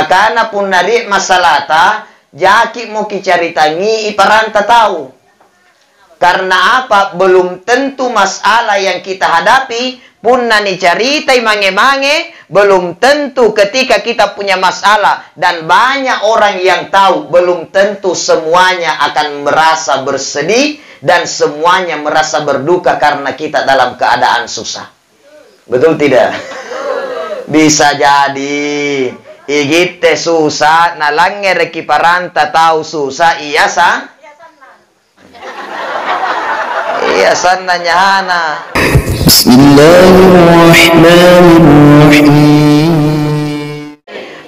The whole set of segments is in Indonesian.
Makana pun nari masalah ta, jaki mau kicaritangi iparanta tahu. Karena apa? Belum tentu masalah yang kita hadapi pun nani caritai mange-mange, belum tentu ketika kita punya masalah dan banyak orang yang tahu, belum tentu semuanya akan merasa bersedih dan semuanya merasa berduka karena kita dalam keadaan susah. Betul tidak? Bisa jadi igite susah, nalangnya reki paranta tahu susah, iya sa? Iya sana nyahana. Bismillahirrahmanirrahim.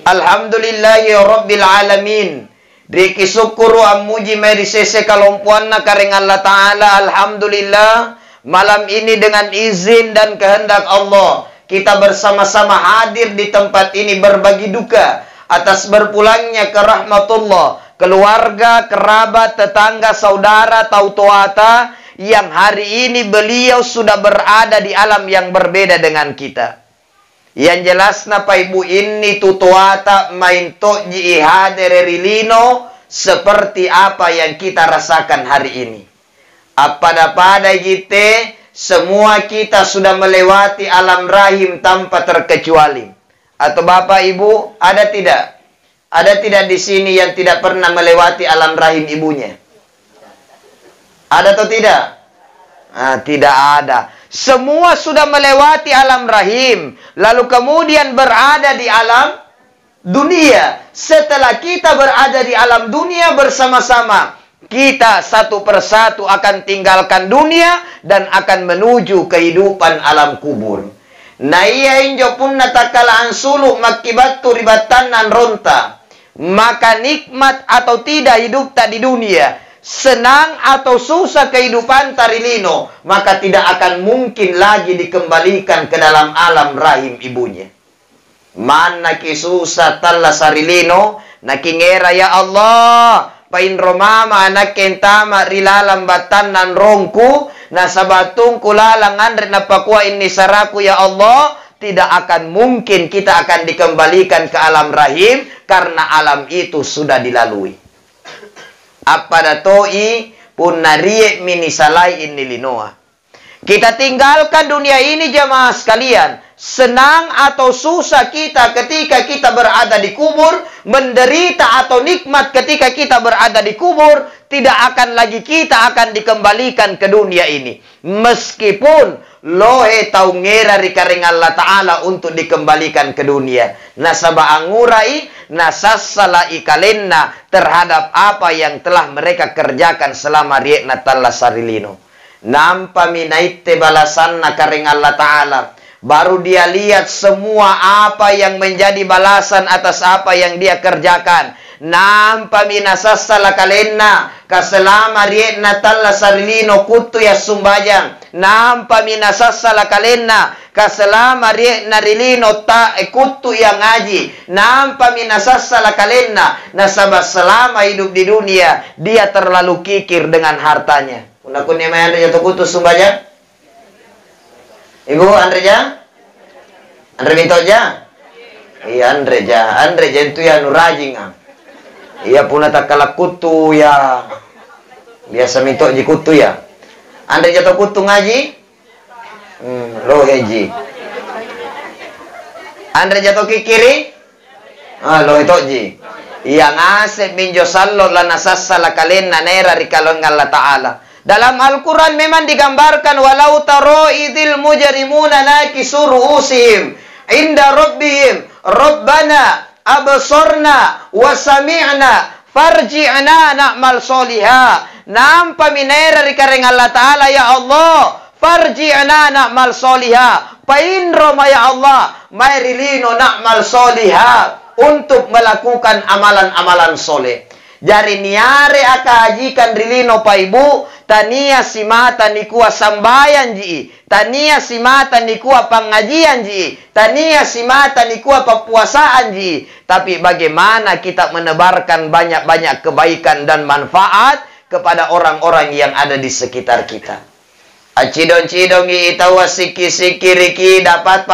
Alhamdulillahi rabbil alamin. Riki syukuru amuji meri sese kalompuanna kareng Allah Ta'ala. Alhamdulillah, malam ini dengan izin dan kehendak Allah, kita bersama-sama hadir di tempat ini berbagi duka atas berpulangnya ke rahmatullah keluarga, kerabat, tetangga, saudara, tautuata yang hari ini beliau sudah berada di alam yang berbeda dengan kita. Yang jelas napa ibu ini tutuata main toji ihadere rilino seperti apa yang kita rasakan hari ini. Apa pada kita, semua kita sudah melewati alam rahim tanpa terkecuali. Atau bapak ibu, ada tidak? Ada tidak di sini yang tidak pernah melewati alam rahim ibunya? Ada atau tidak? Nah, tidak ada. Semua sudah melewati alam rahim, lalu kemudian berada di alam dunia. Setelah kita berada di alam dunia bersama-sama, kita satu persatu akan tinggalkan dunia dan akan menuju kehidupan alam kubur. Na iya injo punna takalaan suluk makibatu ribatanan ronta. Maka nikmat atau tidak hidup tak di dunia, senang atau susah kehidupan tarilino, maka tidak akan mungkin lagi dikembalikan ke dalam alam rahim ibunya. Mana ki susah talla sarilino, nakingera ya Allah, pain romama anak kentama rilalam batanan rongku, nasabatung kulalang andre napakua ini saraku ya Allah. Tidak akan mungkin kita akan dikembalikan ke alam rahim karena alam itu sudah dilalui. Apa datoi pun nariek mini salai ini linoa. Kita tinggalkan dunia ini jamaah sekalian. Senang atau susah kita ketika kita berada di kubur, menderita atau nikmat ketika kita berada di kubur, tidak akan lagi kita akan dikembalikan ke dunia ini. Meskipun lohe tau ngera rikaring Allah Ta'ala untuk dikembalikan ke dunia. Nasaba angurai, nasassala ikalenna terhadap apa yang telah mereka kerjakan selama riekna talla sarilino. Nampa minaite balasanna karing Allah Ta'ala. Baru dia lihat semua apa yang menjadi balasan atas apa yang dia kerjakan. Nampa minasassala kalenna kaselama riekna talla sarilino kutu ya sumbajang. Nampa minasassala kalenna kaselama riekna rilino ta kutu yang ngaji. Nampa minasassala kalenna nasabah selama hidup di dunia dia terlalu kikir dengan hartanya. Unakunnya mayan jatuh kutu sumbajang. Ibu Andreja? Andre mintoja? Iya Andreja itu ya nurajing. Iya puna takala kutu ya. Biasa minto ji kutu ya. Andre jatuh kutu ngaji? Lo heji. Andre jatuh kikiri? Lo itu ji. Iya ngasih minjo sallo la nasassala kalenna nera rikalon Allah Ta'ala. Dalam Al-Quran memang digambarkan walau taro idil mujrimuna nakisu ru'usihim inda rabbihim rabbana absorna wa sami'na farji'na na'mal soliha. Nampa minera rikareng Allah Ta'ala ya Allah, farji'na na'mal soliha. Painroma ya Allah, mairilino na'mal soliha untuk melakukan amalan-amalan soleh. Jari niare aka hajikan rilino pa ibu, tania simata nikua sambayan ji, tania simata nikua pengajian ji, tania simata nikua pepuasaan ji. Tapi bagaimana kita menebarkan banyak-banyak kebaikan dan manfaat kepada orang-orang yang ada di sekitar kita. Acidong-cidong itawa siki-siki riki dapat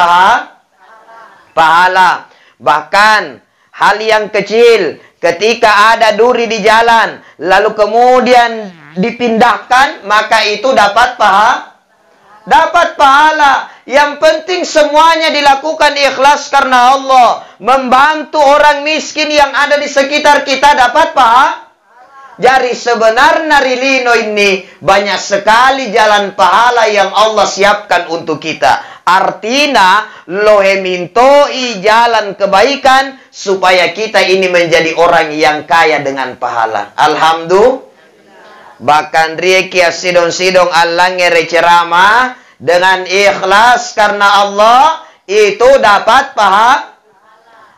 pahala. Bahkan hal yang kecil. Ketika ada duri di jalan, lalu kemudian dipindahkan, maka itu dapat pahala. Yang penting semuanya dilakukan ikhlas karena Allah. Membantu orang miskin yang ada di sekitar kita dapat pahala. Jadi sebenarnya rilino ini banyak sekali jalan pahala yang Allah siapkan untuk kita. Artinya lohe mintoi jalan kebaikan supaya kita ini menjadi orang yang kaya dengan pahala. Alhamdulillah. Bahkan rieki sidong-sidong allangere ceramah dengan ikhlas karena Allah itu dapat pahala.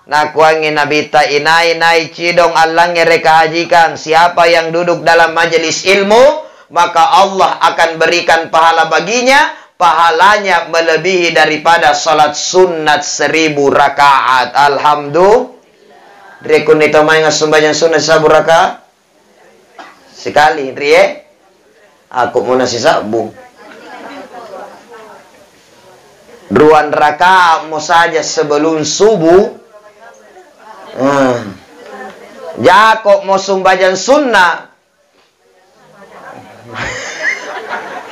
Nah, kuangin nabita inai cidong allangere kehajikan. Siapa yang duduk dalam majelis ilmu, maka Allah akan berikan pahala baginya. Pahalanya melebihi daripada salat sunat 1000 rakaat. Alhamdulillah. Rekun itu main sembahyang sunat 1000 rakaat. Sekali, rie. Aku mau nasi sabu. 2 rakaat mau saja sebelum subuh. Jakok mau sembahyang sunnah.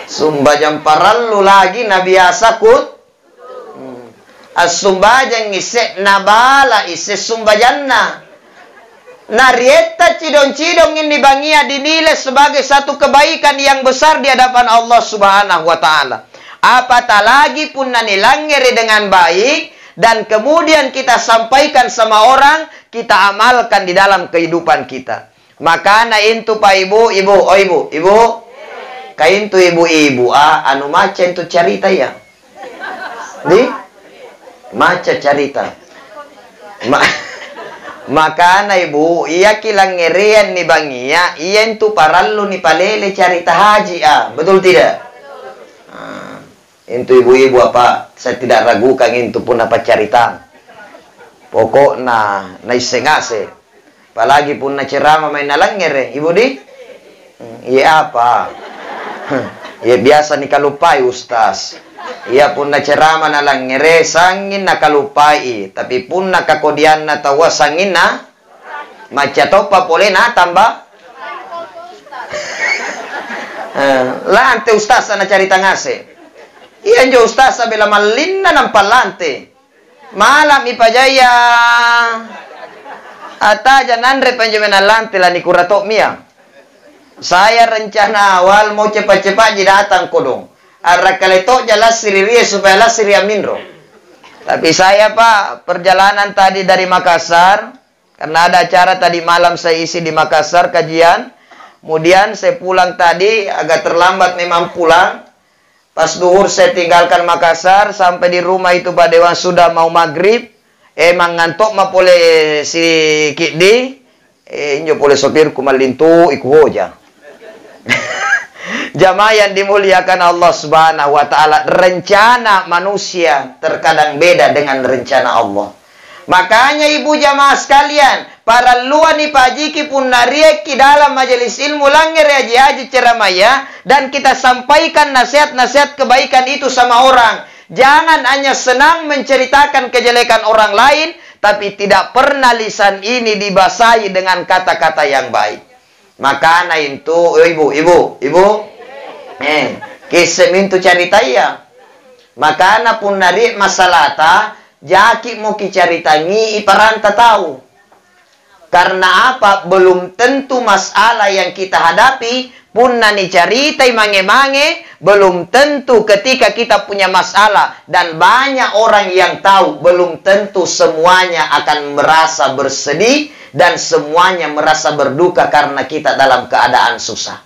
Sumbajang parallu lagi na biasa kut. As sumbajang ise nabala ise sumbajanna. Narieta cidong-cidong ini bangia dinilai sebagai satu kebaikan yang besar di hadapan Allah Subhanahu wa taala. Apatah lagi pun nanilangere dengan baik dan kemudian kita sampaikan sama orang, kita amalkan di dalam kehidupan kita. Maka na intu pa ibu. Kain tu ibu-ibu, anu maca itu cerita ya. Di? Maca cerita. Maka na ibu, iya kilang ngerian ni bangia, iya itu parallu ni palele cerita haji, betul tidak? Itu ibu-ibu apa, saya tidak ragukan itu pun apa cerita. Pokok na isengase. Apalagi pun na ceramah main nalangere, ibu di? Iya apa? Ya biasa ni kalupai ustaz. Ia pun na ceramah na lang ngere sangin na kalupai, tapi pun na kakodian na tawa sangin na macatopa pole na tambah. Lante ustaz na cerita ngase. Iya njo ustaz bila malinna ng palante. Malam ipajaya ataja nanre panjemena lante la ni kuratok mia. Saya rencana awal mau cepat-cepat datang kodong. Arrakaleto jelas siririe supaya lah siri aminro. Tapi saya Pak, perjalanan tadi dari Makassar, karena ada acara tadi malam saya isi di Makassar kajian. Kemudian saya pulang tadi, agak terlambat memang pulang. Pas duhur saya tinggalkan Makassar, sampai di rumah itu Pak Dewan sudah mau maghrib. Emang ngantuk mah boleh si Kikdi. Injo boleh sopirku malintu iku hoja. Jamaah yang dimuliakan Allah Subhanahu wa taala, rencana manusia terkadang beda dengan rencana Allah. Makanya ibu jamaah sekalian, para luani pajiki pun narieki dalam majelis ilmu langir haji ceramah ya, dan kita sampaikan nasihat-nasihat kebaikan itu sama orang. Jangan hanya senang menceritakan kejelekan orang lain, tapi tidak pernah lisan ini dibasahi dengan kata-kata yang baik. Maka na itu ibu kisah mintu cerita ya. Maka na pun nari masalah ta jaki mau kicaritangi iparanta tahu. Karena apa? Belum tentu masalah yang kita hadapi pun nani caritai mange-mange, belum tentu ketika kita punya masalah dan banyak orang yang tahu, belum tentu semuanya akan merasa bersedih dan semuanya merasa berduka karena kita dalam keadaan susah.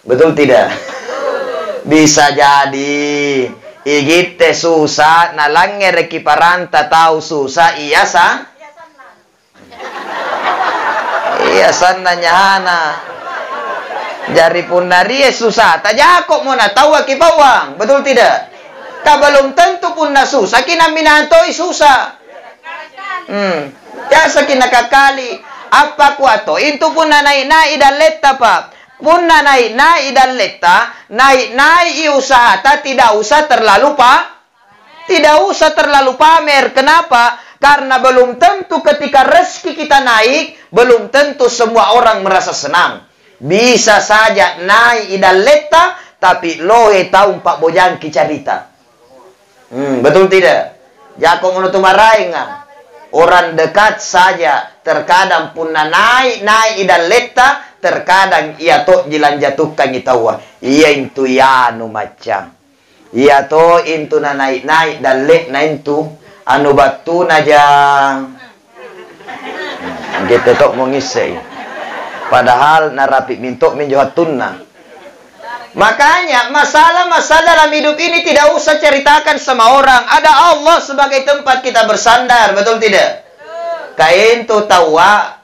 Betul tidak? Bisa jadi igite susah, nalangere kiparanta tahu susah, iya san? Iya san nanyahana. Jari pun nari susah, tajako mo na tawa kipawang, betul tidak? Belum tentu pun na susah, kinaminantoi susah. Jasa kinakakali, apa kuato, itu pun na idaleta pa. Pun na idaleta, iusahata, tidak usah terlalu pamer. Kenapa? Karena belum tentu ketika rezeki kita naik, belum tentu semua orang merasa senang. Bisa saja naik idal leta, tapi lohe tahu Pak Bojangki carita. Betul tidak? Jakong menutup marahin. Orang dekat saja terkadang pun naik idal leta, terkadang ia to jilan jatuhkan itawa. Iya itu yanu macam. Iya to intu na naik dan let na intu anu batu najang. Gitu tok mengisai. Padahal narapi mintok menjohatunna. Makanya masalah-masalah dalam hidup ini tidak usah ceritakan sama orang. Ada Allah sebagai tempat kita bersandar, betul tidak? Kain tu tawa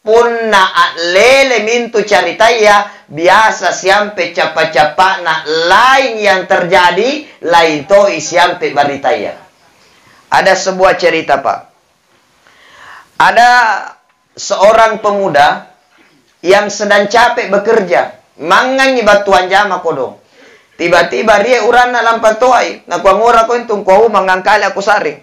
punna lele mintu caritaya biasa siampe capa-capa na lain yang terjadi lain to siampe baritaya. Ada sebuah cerita, Pak. Ada seorang pemuda yang sedang capek bekerja, manganyi batuan jama kodong. Tiba-tiba dia urana lampat toai, na kuangura ko intung ko mangangkali aku saring.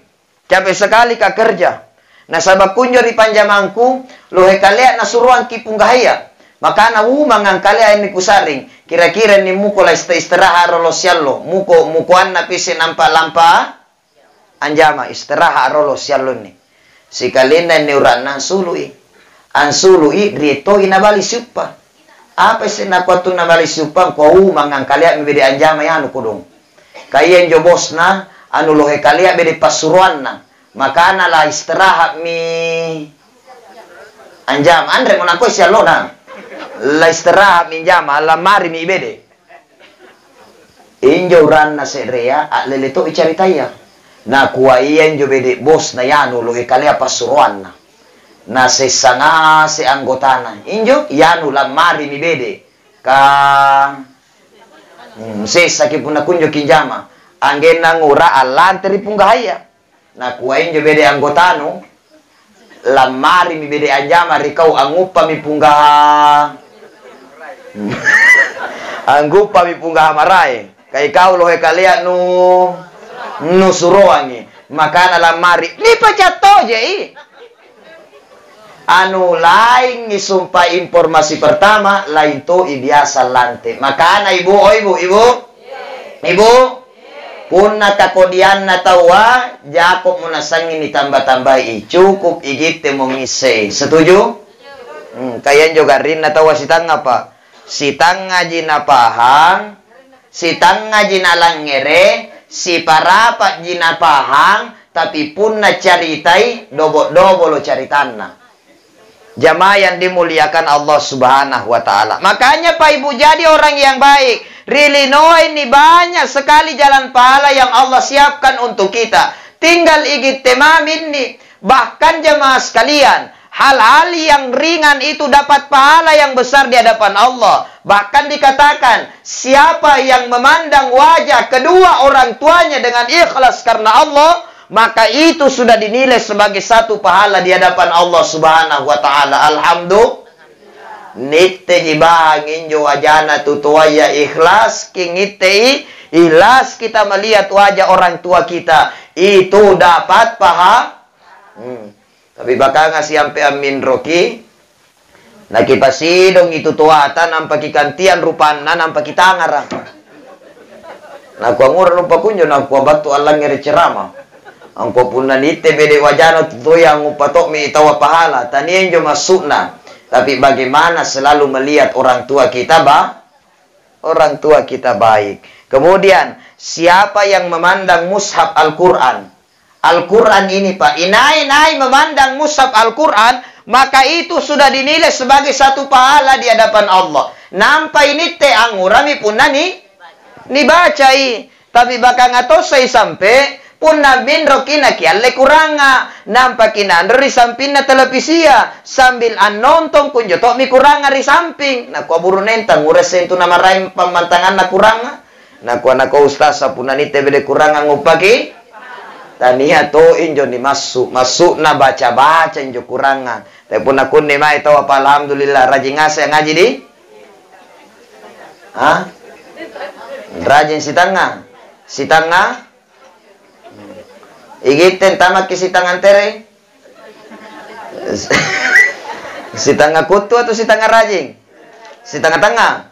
Capek sekali ka kerja. Na sabab kunjo di panjamangku, lohe kalea na suruhan kipunggahaya. Maka na mangangkali ni kusaring. Kira-kira ni muko la istirahat rolo siallo. Mukoan na pisi nampa-lampa anjama istirahat rolo siallo ni. Si kalina ni urana sului. Ansului rito inabali siupa. Apa sih nakwatu nabali siupa ko mangangkali mi bede anjama yanu kudung. Kayen jo bosna anu lohe kalia bede pasuruan na. Maka la istirahat mi anjam andre monako siallo na. La istirahat mi anjama la mari mi bede. Injo ranna serea lele to icaritaya. Na kuwa iyen jo bede bos na yanu lohe kalia pasuruan na. Na sesanga se anggotana injo yanu la mari mi bede ka sesa ki puna kunjo kinjama angena ngura alanteri punggahaya na kuwa injo bede anggotanu la mari mi bede anjama rikau angupa mi punggaha angupa mi punggaha marai kai kau lohe kalia nu suroangi makana la mari ni pacato je i anu lain ngisumpah informasi pertama lain to biasa lante makana ibu punna kakodian na tawa Jakob munasangin ditambah-tambah cukup igite mengise setuju kayan juga rin na tawa sitang apa sitang ngaji na pahang sitang ngaji na langere si parapat jina pahang tapi punna caritai dobo-dobo lo caritanna. Jamaah yang dimuliakan Allah Subhanahu wa Ta'ala. Makanya Pak Ibu jadi orang yang baik. Rilinoa ini banyak sekali jalan pahala yang Allah siapkan untuk kita. Tinggal igit temam ini. Bahkan jemaah sekalian, hal-hal yang ringan itu dapat pahala yang besar di hadapan Allah. Bahkan dikatakan, siapa yang memandang wajah kedua orang tuanya dengan ikhlas karena Allah, maka itu sudah dinilai sebagai satu pahala di hadapan Allah Subhanahu wa Ta'ala. Alhamdulillah. Nitte jibangin jo wajana tutuaya ikhlas kingite ikhlas kita melihat wajah orang tua kita itu dapat pahala. Tapi bakal ngasih sampai amin roki. Nah kita sidong itu tuatan nampak ikantian rupana nampak kita ngarang. Nah kuangur lupa kunjo nah kuabatu Allah ngere ceramah. Angko pun nanite bede wajana tu yang upatok mi tawa pahala tanien jo masukna tapi bagaimana selalu melihat orang tua kita orang tua kita baik. Kemudian siapa yang memandang mushaf Al-Qur'an ini Pak inai memandang mushaf Al-Qur'an maka itu sudah dinilai sebagai satu pahala di hadapan Allah. Nampai ini te angurami pun nani dibacai tapi bakal ngatosai sampai punna binro kina kialle kuranga nampak kina dari sampingna televisia sambil nonton kun jotok mi kuranga di samping na ko buru nentang ngures entu nama raim pemantangan na kuranga na ko ustaz sapuna ni tebede kuranga ngupaki tania to injo ni masuk na baca injo kuranga tapi pun aku ni mai tahu apa alhamdulillah rajin ngaji di rajin si tanga Igiten tamak si tangan tere. Si tengah kutu atau si tengah rajing? Si tengah-tengah.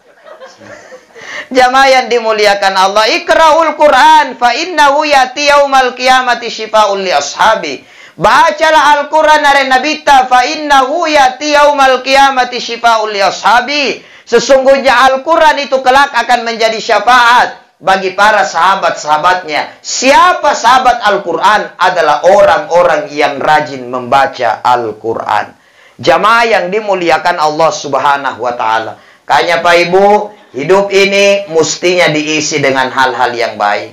Jamaah yang dimuliakan Allah, ikra'ul Quran fa innahu yati yaumal qiyamati syifaa'ul li ashabi. Bacalah Al-Quran are nabita fa innahu yati yaumal qiyamati syifaa'ul li ashabi. Sesungguhnya Al-Quran itu kelak akan menjadi syafaat bagi para sahabat-sahabatnya. Siapa sahabat Al-Quran? Adalah orang-orang yang rajin membaca Al-Quran. Jamaah yang dimuliakan Allah Subhanahu wa Ta'ala. Kayaknya Pak Ibu, hidup ini mestinya diisi dengan hal-hal yang baik.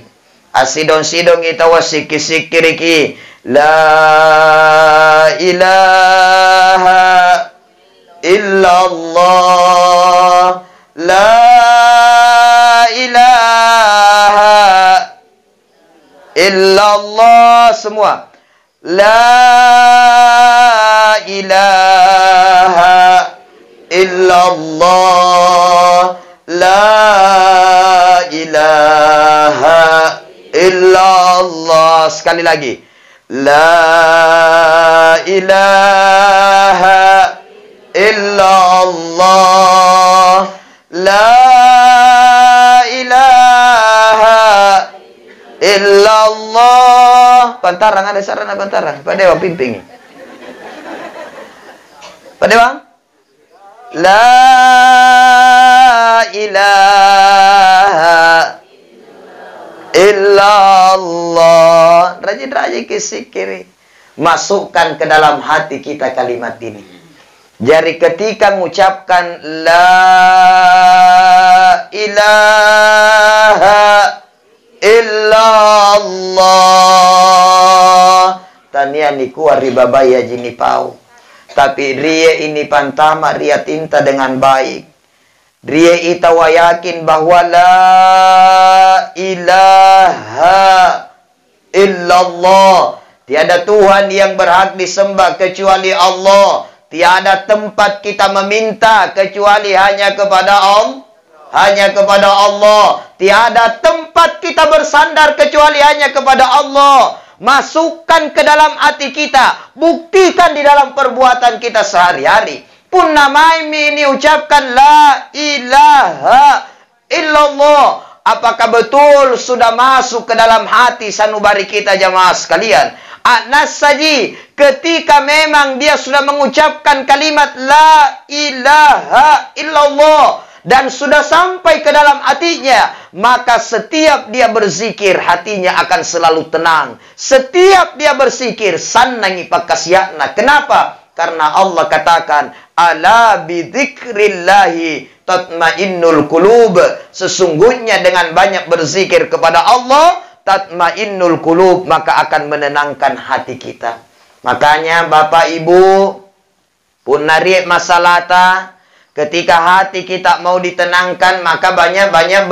Asidong-sidong kita wasiki-sikir iki. La ilaha illallah. La ilaha illallah. Semua. La ilaha illallah. La ilaha illallah. Sekali lagi. La ilaha illallah. La ilaha illallah. Bantarang ada sarana bantarang. Pak Dewa pimping. Pak Dewa. La ilaha illallah. Rajin-rajin kisikiri. Masukkan ke dalam hati kita kalimat ini. Jadi ketika mengucapkan la ilaha illallah. Tania ni kuar ribabaya jini pau. Tapi ria ini pantama ria tinta dengan baik. Ria itawa yakin bahwa la ilaha illallah. Tiada Tuhan yang berhak disembah kecuali Allah. Tiada tempat kita meminta kecuali hanya kepada Allah. Hanya kepada Allah. Tiada tempat kita bersandar kecuali hanya kepada Allah. Masukkan ke dalam hati kita. Buktikan di dalam perbuatan kita sehari-hari. Pun namai ini ucapkan la ilaha illallah. Apakah betul sudah masuk ke dalam hati sanubari kita jamaah sekalian? Anas saji ketika memang dia sudah mengucapkan kalimat la ilaha illallah dan sudah sampai ke dalam hatinya, maka setiap dia berzikir hatinya akan selalu tenang. Setiap dia berzikir sannangi pakasyakna. Kenapa? Karena Allah katakan ala bidzikrillahi tatmainnul qulub. Sesungguhnya dengan banyak berzikir kepada Allah tatmainnul qulub, maka akan menenangkan hati kita. Makanya Bapak Ibu pun narik masalata, ketika hati kita mau ditenangkan maka banyak-banyak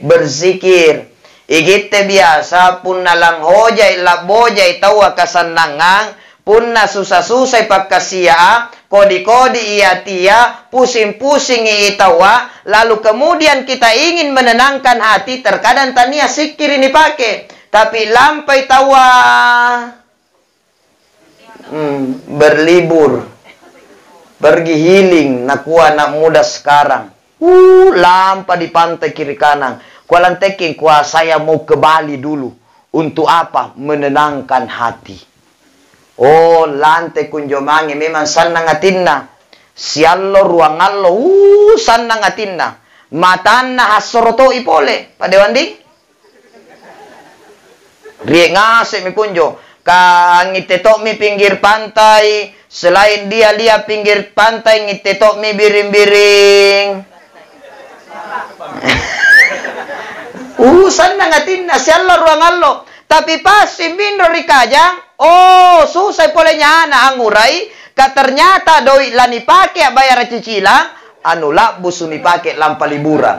berzikir. Igite biasa pun nalang hojai la bojai tawa kasanangang pun na susah-susah pakasia kodi-kodi iatia pusing-pusing itawa, lalu kemudian kita ingin menenangkan hati, terkadang tania sikir ini pakai, tapi lampai tawa berlibur, pergi healing, nakua anak muda sekarang, lampa di pantai kiri kanan, kualantekin kuah saya mau ke Bali dulu, untuk apa? Menenangkan hati. Oh, lantai kunjomangi memang sanang atinna. Siallo ruangallo, sanang atinna. Matanna hasoroto ipole. Pada wandi? Riek ngase mi kunjo. Ngitetok mi pinggir pantai. Selain dia lihat pinggir pantai, ngitetok mi biring-biring. Sanang atinna. Siallo ruangallo. Tapi pas simbindo rikajang, oh, susah polenya na angurai, ternyata doi lani pake bayar cicilan, anula busuni pake lampa liburan.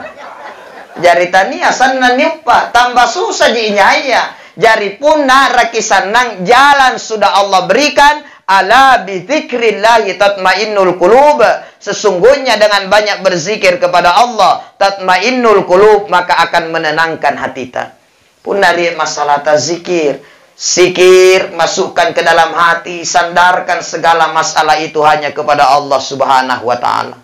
Jari tania sanna niupa, tambah susah jiinya. Jari pun na rakisan nang jalan sudah Allah berikan, ala bidzikrillahi tatmainnul qulub. Sesungguhnya dengan banyak berzikir kepada Allah, tatmainnul qulub, maka akan menenangkan hati kita. Pun dari masalah zikir, Sikir, masukkan ke dalam hati, sandarkan segala masalah itu hanya kepada Allah Subhanahu wa Ta'ala.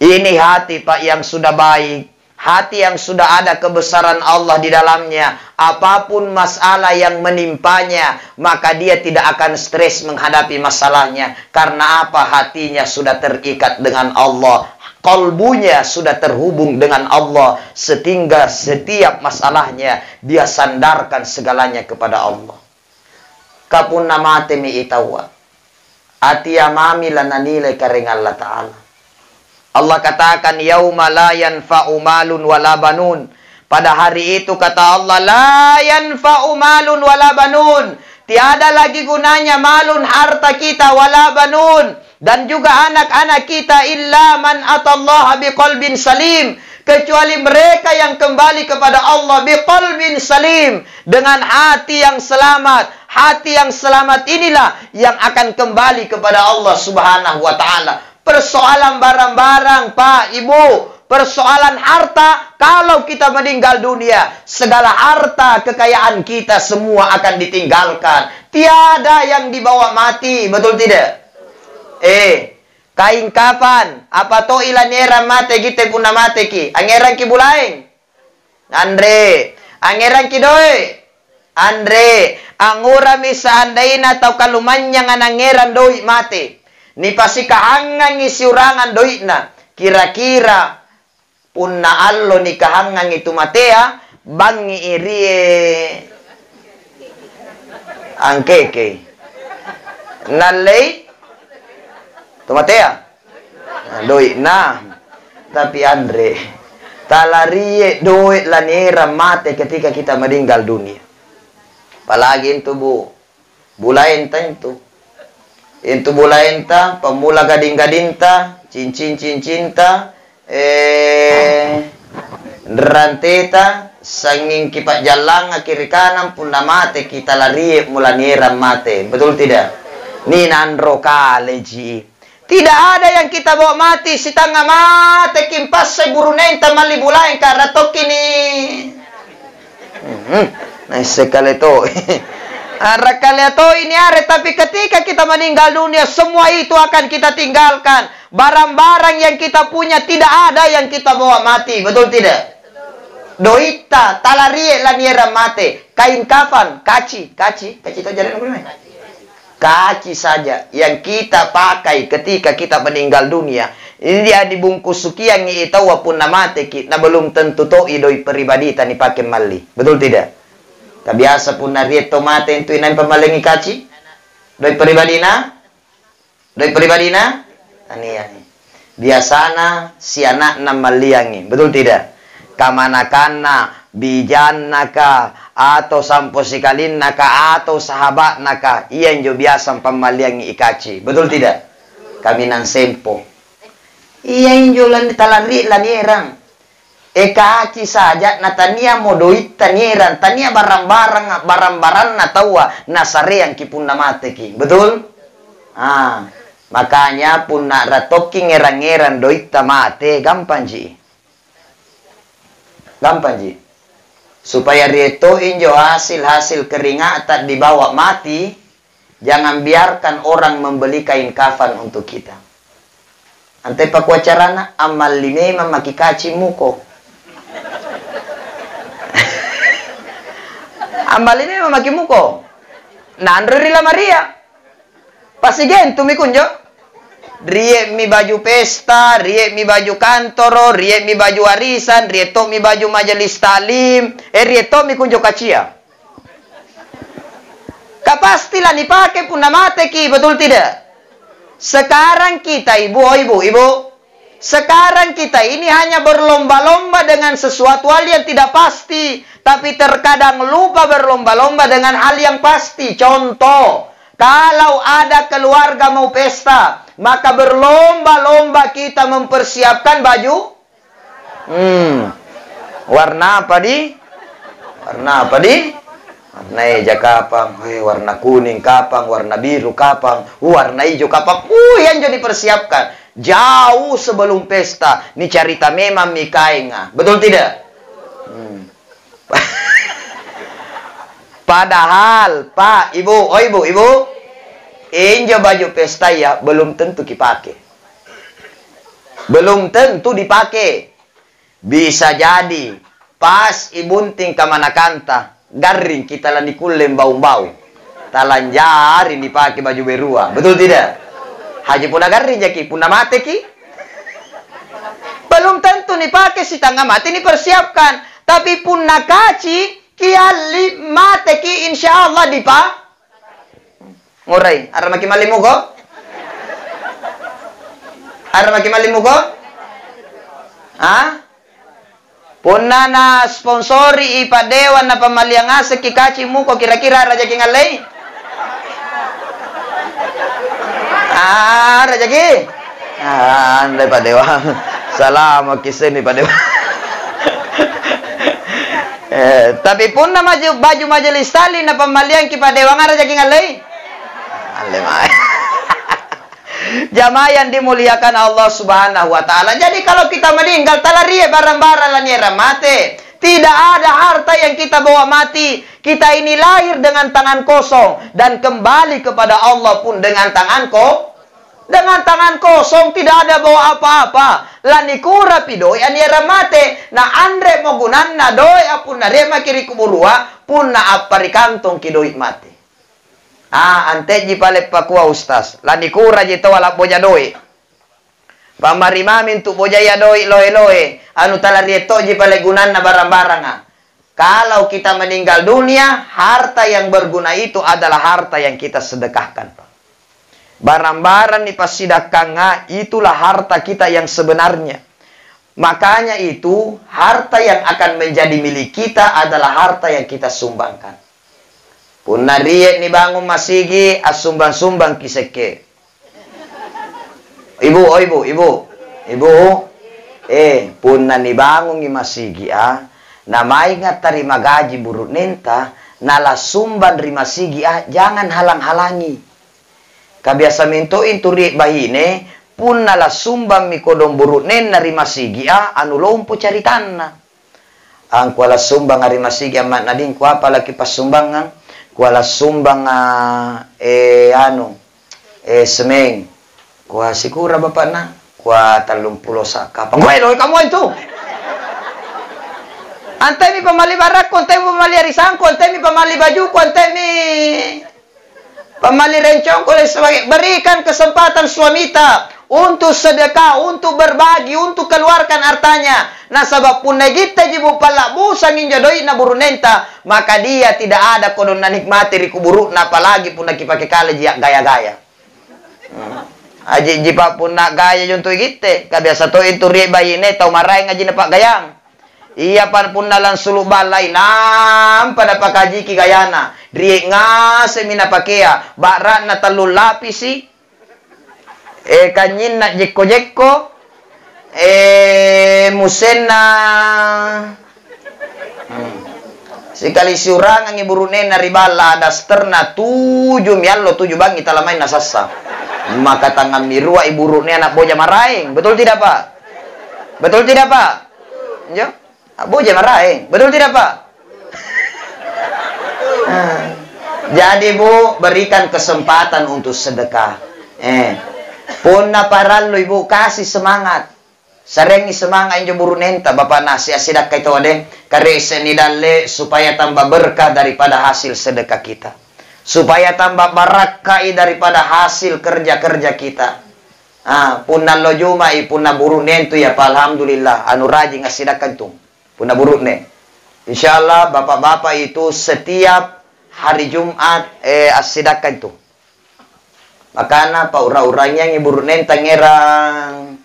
Ini hati, Pak, yang sudah baik. Hati yang sudah ada kebesaran Allah di dalamnya. Apapun masalah yang menimpanya, maka dia tidak akan stres menghadapi masalahnya. Karena apa? Hatinya sudah terikat dengan Allah. Kalbunya sudah terhubung dengan Allah. Sehingga setiap masalahnya, dia sandarkan segalanya kepada Allah. Kapun namate mi itawa. Ati amami lananile kareng Allah Ta'ala. Allah katakan, yauma la yanfa'u malun wala banun. Pada hari itu kata Allah, la yanfa'u malun wala banun. Tiada lagi gunanya malun, harta kita, wala banun. Dan juga anak-anak kita, illa man atallaha biqalbin salim. Kecuali mereka yang kembali kepada Allah biqalbin salim. Dengan hati yang selamat. Hati yang selamat inilah yang akan kembali kepada Allah Subhanahu wa Ta'ala. Persoalan barang-barang, Pak, Ibu, persoalan harta, kalau kita meninggal dunia, segala harta, kekayaan kita semua akan ditinggalkan. Tiada yang dibawa mati, betul tidak? Kain kapan? Apa to ilanera mate kita puna mate ki? Angeran ki bulaeng? Andre, angeran ki doy? Andre, angurami seandaina tau kalumanya nga nangeran doy mate. Ni pasi kahangang isiurangan doy na. Kira-kira punna allo ni kahangang itu matea, bangi irie angkeke. Nalay Tomatea? Doi na. Tapi Andre, talarie doi lanera mate ketika kita meninggal dunia. Apalagi itu Bu. Bulaenta itu. Itu bulaenta, pemula gading-gadinta, cincin-cincinta, ranteta, sanging kipat jalang kiri kanan punda mate kita larie mulanera mate. Betul tidak? Ni nandro kaleji. Tidak ada yang kita bawa mati. Si tanga mate kimpas sa burunenta malibulain karena tokini. Nah sekali to. Rakale to ini are. Tapi ketika kita meninggal dunia, semua itu akan kita tinggalkan. Barang-barang yang kita punya tidak ada yang kita bawa mati. Betul tidak? Doita, talarie laniera mate. Kain kafan, kaci itu jalan apa? Kaci saja yang kita pakai ketika kita meninggal dunia. Ini dia dibungkus sukiang itaw pun namate na belum tentu to idoi pribadi tani pakai mali. Betul tidak? Kabiasa pun na rieto mate itu inang pamalengi kaci. Doi pribadi na? Ani. Biasana si anak na maliangi. Betul tidak? Kamanakana, bijanaka, atau sampo sikalin naka, atau sahabat naka, iyan jo biasa pamaliang ikaci. Betul tidak? Kami nang sempo. Iyan jo talari lanierang. Ekaci saja natania modoit tanieran, tania barang-barang na tawa nasare yang kipun namate ki. Betul? Makanya pun nak ratoki ngerang-ngeran doit tamate gampang ji. Gampang ji. Supaya rito injo hasil keringatan dibawa mati, jangan biarkan orang membeli kain kafan untuk kita. Ante pakwacarana amal lime mamakikaci muko. Amal lime mamaki muko. Nandri rila Maria. Pasigen tumikunjo. Riek mi baju pesta, riek mi baju kantoro, riek mi baju arisan, rieto mi baju majelis talim, rieto mi kunjo kacia. Kapastilah dipakai pun namate ki, betul tidak? Sekarang kita ibu, sekarang kita ini hanya berlomba-lomba dengan sesuatu hal yang tidak pasti, tapi terkadang lupa berlomba-lomba dengan hal yang pasti. Contoh, kalau ada keluarga mau pesta, maka berlomba-lomba kita mempersiapkan baju. Warna apa di? Warna hijau kapang, warna kuning kapang, warna biru kapang, warna hijau kapang. Yang jadi persiapkan jauh sebelum pesta. Ini cerita memang mikainga. Betul tidak? Padahal, Pak, Ibu, oh Ibu, injo baju pesta ya belum tentu dipakai. Belum tentu dipakai. Bisa jadi pas ibunting ke mana kanta, garing kita lani kulem bau-bau. Talanjari dipakai baju berua. Betul tidak? Haji puna garing jaki, puna mate ki. Belum tentu dipakai si tangga mati dipersiapkan. Tapi puna kaci kiali mate ki insya Allah dipa. Ngurai, ara maki malimu ko? Ara maki malimu ko? Hah? Punna na sponsori ipadewan na pamaliang asa kikaci mo ko kira-kira raja kingalay? Raja ki? Andai padewa. Salamat kisini padewa. Tapi pun na baju majelis tali na pamaliang kipadewa nga raja kingalay? Alemay. Jamaah yang dimuliakan Allah Subhanahu wa taala. Jadi kalau kita meninggal talarie barang-barang laniera mate. Tidak ada harta yang kita bawa mati. Kita ini lahir dengan tangan kosong dan kembali kepada Allah pun dengan tangan kosong, tidak ada bawa apa-apa. Lani kura pidoi aniera mate na andre mogunan na doi apun na rema kiri kuburua pun na apari kantong kidoi mate. Ante ji pale pakua ustaz. Lani kura ji to wala boja doi. Pamarimamin tu boja ya doi loe-loe. Anu talarieto ji pale gunana barang-barang. Kalau kita meninggal dunia, harta yang berguna itu adalah harta yang kita sedekahkan. Barang-barang dipasidakkan, itulah harta kita yang sebenarnya. Makanya itu, harta yang akan menjadi milik kita adalah harta yang kita sumbangkan. Punna riek ni bangun masigi asumbang-sumbang kiseke. Ibu, punna ni bangun ni masigi namai nga tarima gaji buruk nenta nala sumban rima sigi jangan halang-halangi. Kabiasa minto itu riek bahine punna la sumbang mi kodong buruk nen narima sigi anu lompo caritanna. Ang kuala sumbang arima sigi amat nading ku apa lagi pas sumbangan kuala sumbang semeng kuah sikura bapak na kuah 30 saka pangwelo kamu itu ante mi pamali barak ante mi pamali arisangko ante mi pamali bajuku ante mi pamali rencong sebagai berikan kesempatan suamita untuk sedekah, untuk berbagi, untuk keluarkan hartanya. Nah sabab pun negita jibu pala busa nginja doi na burunenta, maka dia tidak ada kodon na nikmati rikuburu na apalagi pun nakipake kale gaya-gaya. Aji jipa pun na gaya junto gite, kabiasa to itu rie bayine tau maray ngaji na pak gayang. Iya pan pun nalang sulu balay nam pada pakaji ki gayana. Rie nga semina pakea, bakra na talul lapisi. Kanyin na jekko-jekko musen na sekali surang ang iburune na ribala daster na 7 miallo 7 bangi talamay na sasa maka tangan mirua iburune anak boja maraing. Betul tidak Pak? Betul tidak Pak? Jo boja maraing. Betul tidak Pak? Jadi Bu, berikan kesempatan untuk sedekah. Punna parallo ibu kasih semangat. Sarengi semangat injo burunenta bapak nasi asidak kaito ade kare seni dalle supaya tambah berkah daripada hasil sedekah kita. Supaya tambah barakah daripada hasil kerja-kerja kita. Punna lo juma punna burunentu ya alhamdulillah anu rajin ngasidakan tung. Punna burune. Insyaallah bapak-bapak itu setiap hari Jumat asidakan tung. Makana pa ura-uranya ngiburunen tangerang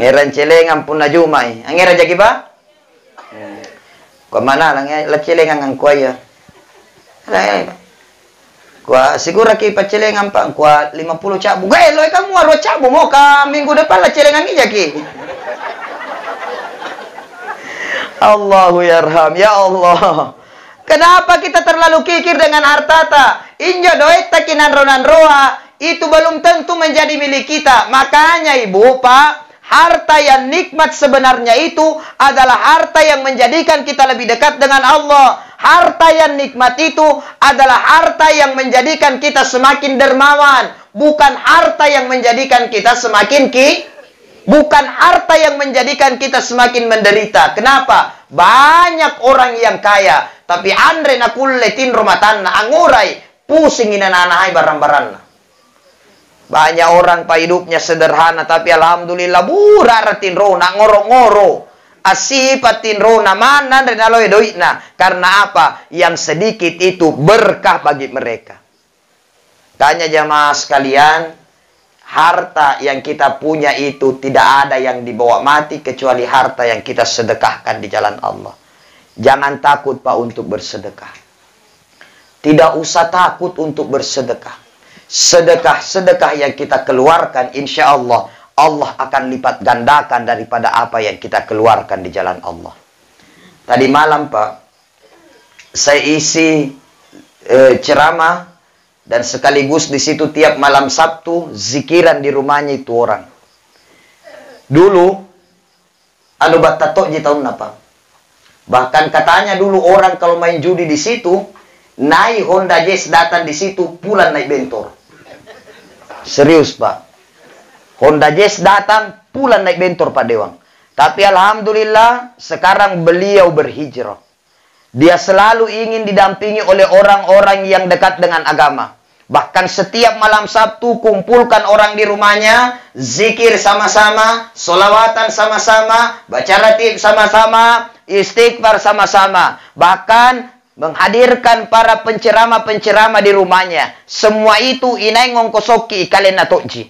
ngeran celengan pun na jumay. Ang ngera jagi ba? Kwa mana lang la celengan ang kuya. Kwa siguro ki pa celengan pa kwa 50 cabu. Gay loy kamu aro cabu mo ka minggu depan la celengan ni jaki. Allahu yarham ya Allah. Kenapa kita terlalu kikir dengan hartata? Injo doet takinan ronan roa itu belum tentu menjadi milik kita. Makanya ibu, Pak, Harta yang nikmat sebenarnya itu adalah harta yang menjadikan kita lebih dekat dengan Allah. Harta yang nikmat itu adalah harta yang menjadikan kita semakin dermawan. Bukan harta yang menjadikan kita semakin bukan harta yang menjadikan kita semakin menderita. Kenapa? Banyak orang yang kaya, tapi andre na kulletin romatanna angurai pusing inananahai barang-barangna. Banyak orang pak hidupnya sederhana, tapi alhamdulillah buraratin rona ngoro-ngoro. Asipatin rona mana renaloy doitna. Karena apa? Yang sedikit itu berkah bagi mereka. Tanya jamaah sekalian, harta yang kita punya itu tidak ada yang dibawa mati kecuali harta yang kita sedekahkan di jalan Allah. Jangan takut pak untuk bersedekah. Tidak usah takut untuk bersedekah. Sedekah-sedekah yang kita keluarkan, insya Allah, Allah akan lipat gandakan daripada apa yang kita keluarkan di jalan Allah. Tadi malam Pak, saya isi ceramah, dan sekaligus di situ tiap malam Sabtu, zikiran di rumahnya itu orang. Dulu, anu batato di tahun apa? Bahkan katanya dulu orang kalau main judi di situ, naik Honda Jazz datang di situ, pulang naik bentor. Serius Pak. Honda Jazz datang, pulang naik bentor Pak Dewang. Tapi alhamdulillah, sekarang beliau berhijrah. Dia selalu ingin didampingi oleh orang-orang yang dekat dengan agama. Bahkan setiap malam Sabtu, kumpulkan orang di rumahnya, zikir sama-sama, sholawatan sama-sama, baca ratib sama-sama, istighfar sama-sama. Bahkan menghadirkan para penceramah-penceramah di rumahnya. Semua itu inai ngongkosoki kalian natoji.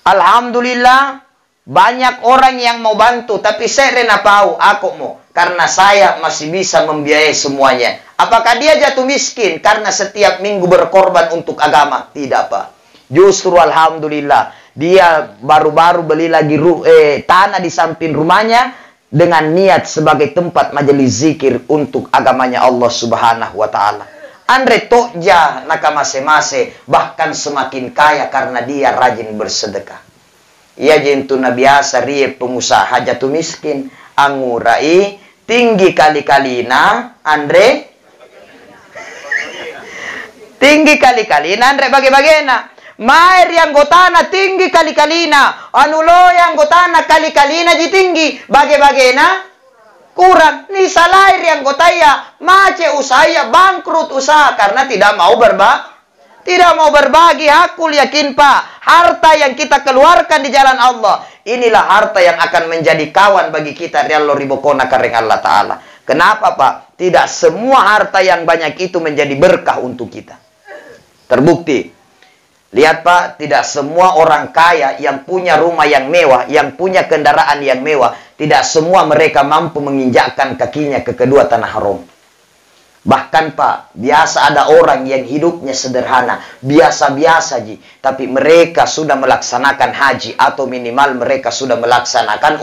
Alhamdulillah, banyak orang yang mau bantu, tapi saya rena pau, aku mau. Karena saya masih bisa membiayai semuanya. Apakah dia jatuh miskin karena setiap minggu berkorban untuk agama? Tidak Pak. Justru alhamdulillah, dia baru-baru beli lagi tanah di samping rumahnya, dengan niat sebagai tempat majelis zikir untuk agamanya Allah Subhanahu wa Ta'ala. Andre toja naka mase-mase, bahkan semakin kaya karena dia rajin bersedekah. Ia jentuna biasa rie pengusaha jatuh miskin, angurai tinggi kali-kalina, Andre tinggi kali-kalina, Andre bagi-bagena. Maer yang gotana tinggi kali-kalina. Anulo yang gotana kali-kalina ji tinggi. Bage-bagena kurang. Ni salair yang gotaya. Mace usahaya bangkrut usaha. Karena tidak mau berbagi. Hakul yakin Pak. Harta yang kita keluarkan di jalan Allah. Inilah harta yang akan menjadi kawan bagi kita. Riallo ribokona kareng Allah Ta'ala. Kenapa Pak? Tidak semua harta yang banyak itu menjadi berkah untuk kita. Terbukti. Lihat Pak, tidak semua orang kaya yang punya rumah yang mewah, yang punya kendaraan yang mewah, tidak semua mereka mampu menginjakkan kakinya ke kedua tanah haram. Bahkan Pak, biasa ada orang yang hidupnya sederhana, biasa-biasa ji, tapi mereka sudah melaksanakan haji atau minimal mereka sudah melaksanakan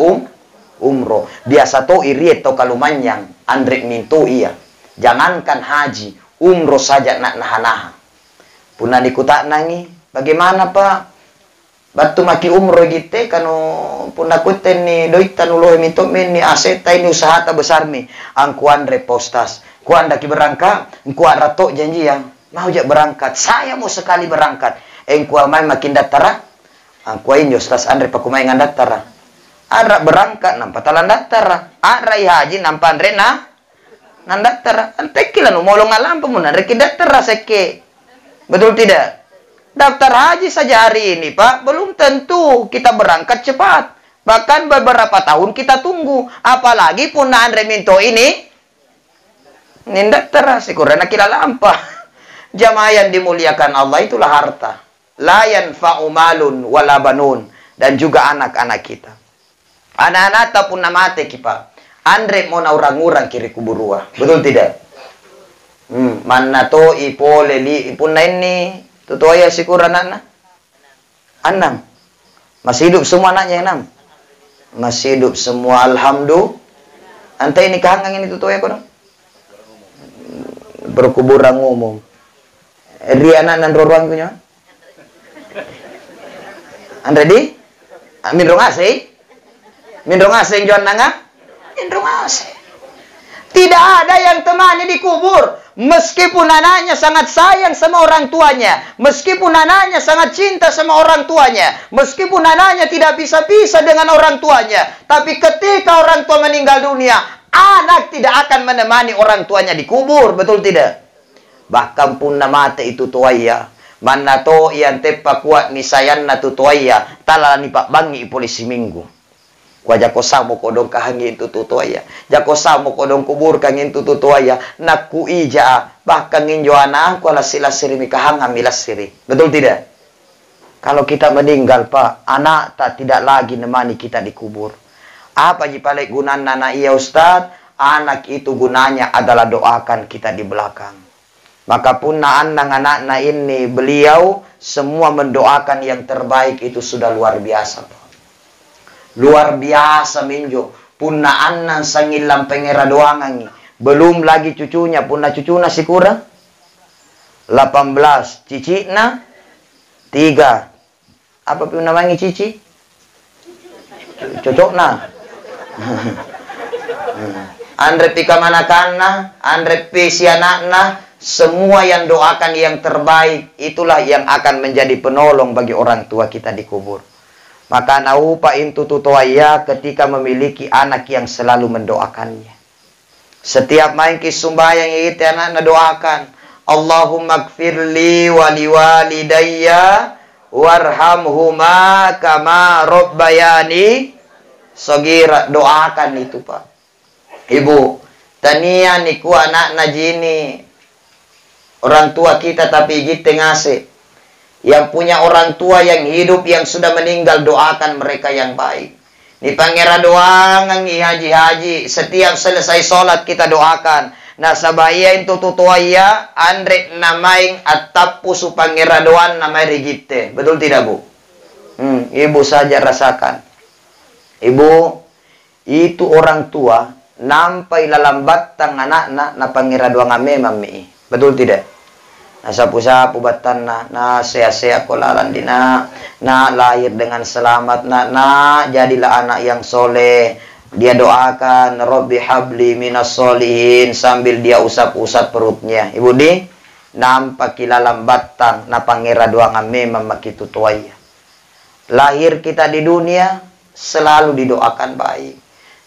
umroh. Biasa to iriet to kalumanyang, Andrek minto iya. Jangankan haji, umroh saja nak naha-naha. Punah dikutak nangi. Bagaimana Pak? Batu maki umroh gitu kanu pundak kuten ni doitan uloh minto men ni aseta ini usaha ta besar mi. Angkuan repostas. Kuan daki berangkat, engkuan rato janji yang mau jak berangkat. Saya mau sekali berangkat. Engkuan main makin datara. Angkuan jostas andre pakumai ngan datara. Ara berangkat nampak talan datara. Ara haji nampak andre na nan datara. Antekilan umolong alam pemunan reki datara seke. Betul tidak? Daftar haji saja hari ini Pak, belum tentu kita berangkat cepat. Bahkan beberapa tahun kita tunggu. Apalagi punaan reminto ini. Nindak terasi kurana kila lampa. Jamaah yang dimuliakan Allah itulah harta. La yanfa'u malun wala banun. Dan juga anak-anak kita. Anak-anak tak pun namate kipa. Andre mau na orang-orang kiri kuburua. Betul tidak? Mana to ipole li ipun ini. Tutu ayah si kurang anak. 6. Masih hidup semua anaknya 6. Masih hidup semua alhamdulillah. Antai ini kehangang ini tutu ayah kono. Berkuburan ngomong. Riana nan ruang punya. Andre di? Amin rong asih. Mindrong asing John nanga? Mindrong asing. Tidak ada yang temani di kubur. Meskipun anaknya sangat sayang sama orang tuanya. Meskipun anaknya sangat cinta sama orang tuanya. Meskipun anaknya tidak bisa pisah dengan orang tuanya. Tapi ketika orang tua meninggal dunia, anak tidak akan menemani orang tuanya di kubur. Betul tidak? Bahkan pun namate itu tuaya. Mana to yang tepa kuat ni sayan na tutuaya. Tala ni pak bangi polisi minggu. Jako samo kodong kahangin tutuaya. Jako samo kodong kubur kangin tutuaya. Naku ija. Bahkan nginjo anak ko lasila siri mikahanga milasiri. Betul tidak? Kalau kita meninggal pak, anak tak tidak lagi nemani kita di kubur. Apa jipalek gunanya anak iya Ustaz? Anak itu gunanya adalah doakan kita di belakang. Maka pun anak-anak ini beliau semua mendoakan yang terbaik, itu sudah luar biasa pak. Luar biasa minjo. Punna annan sangilang pengera doangan. Belum lagi cucunya. Punna cucuna si kurang 18. Cicina 3. Apa pun namanya cici? Cocok na. Andre pika manakana, Andre pisi anakna. Semua yang doakan yang terbaik, itulah yang akan menjadi penolong bagi orang tua kita di kubur. Maka naupa intu tutuaya ketika memiliki anak yang selalu mendoakannya. Setiap main kisumbayang itu anak doakan. Allahumma gfirli wali walidayya warhamhuma kama rabbayani sagira. Doakan itu pak. Ibu, tania niku anak najini. Orang tua kita tapi gitu ngasih. Yang punya orang tua yang hidup, yang sudah meninggal, doakan mereka yang baik. Ni pangera doangan ni haji-haji. Setiap selesai sholat kita doakan. Nah sabaya itu tutuaya andre namaing atapu su pangera doan namai rigite. Betul tidak bu? Ibu saja rasakan. Ibu itu orang tua nampai lalambat tang anak na pangera doangan memang mi. Betul tidak? Nah sapu-sapu batan na sea-sea kolalan dina, na lahir dengan selamat, na jadilah anak yang soleh. Dia doakan Rabbi habli minas solihin sambil dia usap-usap perutnya. Ibu di nampak kilalam batang na pangera doangan memang makitu tuaya. Lahir kita di dunia selalu didoakan baik.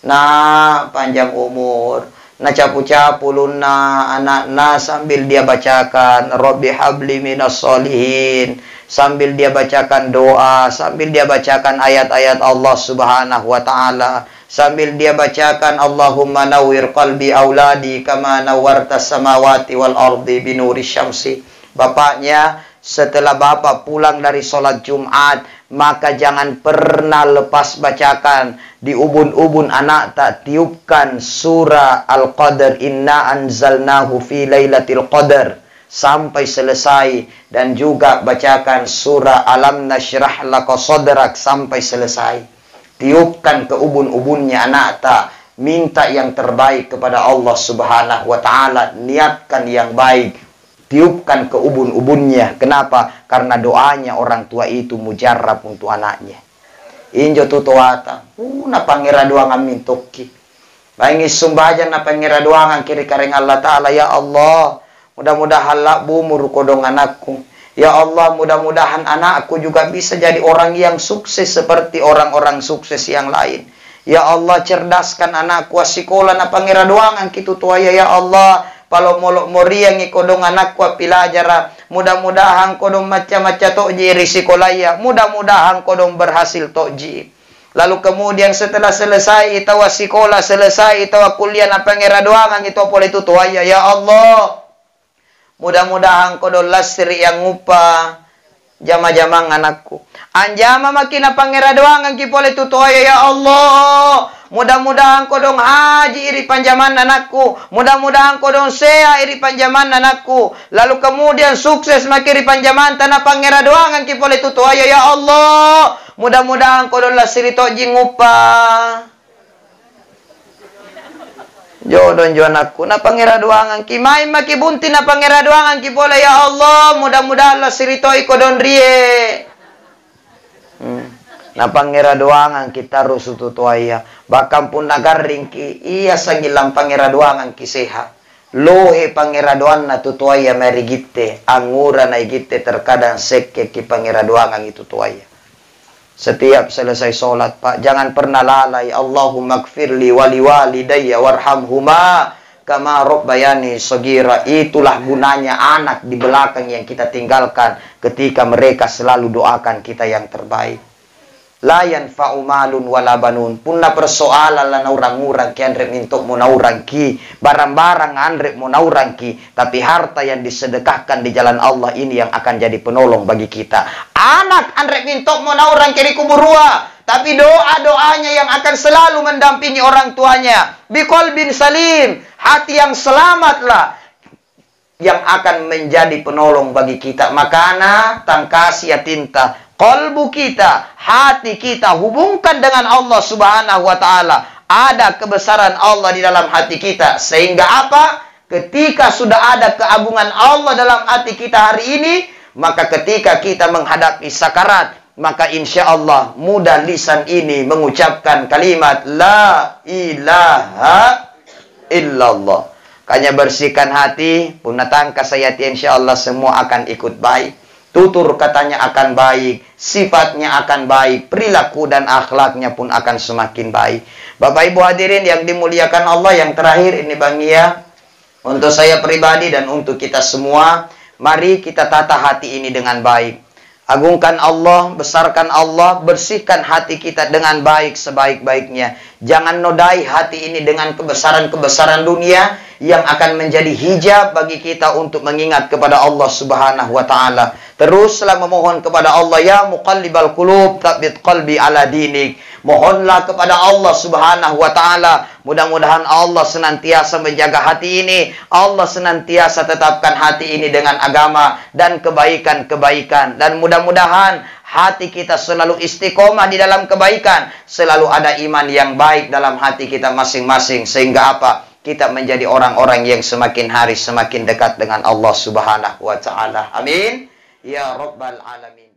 Nah panjang umur. Na capu-capu luna anak-na sambil dia bacakan Rabbi habli minas solihin, sambil dia bacakan doa, sambil dia bacakan ayat-ayat Allah subhanahu wa ta'ala, sambil dia bacakan Allahumma nawwir qalbi auladi kama nawwarta samawati wal ardi binuri syamsi. Bapaknya setelah bapak pulang dari sholat Jumat, maka jangan pernah lepas bacakan di ubun-ubun anak tak tiupkan surah Al-Qadr, inna anzalnahu fi lailatul qadar sampai selesai, dan juga bacakan surah Alam nasyrah laka sadrak sampai selesai. Tiupkan ke ubun-ubunnya anak tak, minta yang terbaik kepada Allah subhanahu wa ta'ala, niatkan yang baik, tiupkan ke ubun-ubunnya. Kenapa? Karena doanya orang tua itu mujarab untuk anaknya. Injo tutuata. Na pangira doangan mintoki. Baingi sumbajan na pangira doangan kiri karing Allah Ta'ala. Ya Allah, mudah-mudahan lah bumur kodong anakku. Ya Allah, mudah-mudahan anakku juga bisa jadi orang yang sukses seperti orang-orang sukses yang lain. Ya Allah, cerdaskan anakku asikola na pangira doangan kitu tuaya. Ya Allah, palo molok moriang ikodong anakku pilajara. Mudah-mudahan kodong macam-macam toji risikolaya. Mudah-mudahan kodong berhasil toji. Lalu kemudian setelah selesai itawa sekolah, selesai itawa kuliah na pangira doangan itu boleh tutuaya. Ya Allah, mudah-mudahan kodong lasri yang ngupa jama-jama anakku. Anjama makina pangira doangan ki boleh tutuaya. Ya Allah, mudah-mudahan kodong haji iri panjaman anakku. Mudah-mudahan kodong sea iri panjaman anakku. Lalu kemudian sukses makiri panjaman tanah pangira doangan ki boleh tutuaya. Ya Allah, mudah-mudahan kodong lasiri toji ngupa jodoh anakku na pangira doangan ki main maki bunti na pangira doangan ki boleh. Ya Allah, mudah-mudahan lasiri toi kodong rie. Na pangira doangan kita rusutu tuaya. Bahkan pun nagaring ki iya sangilang pangira doangan kiseha. Lohe pangira doan na tutuaya merigite. Angura na igite terkadang sekke ki pangira doangan itu tuaya. Setiap selesai sholat, Pak, jangan pernah lalai. Allahumma gfirli wali walidayya warhamhuma kama rabbayani shaghira. Itulah gunanya anak di belakang yang kita tinggalkan ketika mereka selalu doakan kita yang terbaik. La yanfa'u malun wala banun. Punna persoalan la naurang-urang ki andre mintok mo naurang ki. Barang-barang andre mo naurang ki. Tapi harta yang disedekahkan di jalan Allah ini yang akan jadi penolong bagi kita. Anak andre mintok mo naurang ki di kuburua. Tapi doa-doanya yang akan selalu mendampingi orang tuanya. Biqalbin salim. Hati yang selamatlah yang akan menjadi penolong bagi kita. Makana tangkas ya tinta. Kalbu kita, hati kita hubungkan dengan Allah Subhanahu wa Ta'ala. Ada kebesaran Allah di dalam hati kita. Sehingga apa? Ketika sudah ada keagungan Allah dalam hati kita hari ini, maka ketika kita menghadapi sakarat, maka insya Allah mudah lisan ini mengucapkan kalimat La ilaha illallah. Kanya bersihkan hati, punatangka sayati insya Allah semua akan ikut baik. Tutur katanya akan baik, sifatnya akan baik, perilaku dan akhlaknya pun akan semakin baik. Bapak Ibu hadirin yang dimuliakan Allah, yang terakhir ini Bang Ia, untuk saya pribadi dan untuk kita semua, mari kita tata hati ini dengan baik. Agungkan Allah, besarkan Allah, bersihkan hati kita dengan baik sebaik-baiknya. Jangan nodai hati ini dengan kebesaran-kebesaran dunia yang akan menjadi hijab bagi kita untuk mengingat kepada Allah Subhanahu wa Ta'ala. Teruslah memohon kepada Allah, ya muqallibal qulub, tsabbit qalbi ala dinik. Mohonlah kepada Allah Subhanahu wa Ta'ala. Mudah-mudahan Allah senantiasa menjaga hati ini. Allah senantiasa tetapkan hati ini dengan agama dan kebaikan-kebaikan. Dan mudah-mudahan hati kita selalu istiqomah di dalam kebaikan. Selalu ada iman yang baik dalam hati kita masing-masing. Sehingga apa? Kita menjadi orang-orang yang semakin hari semakin dekat dengan Allah Subhanahu wa Ta'ala. Amin. Ya Rabbal Alamin.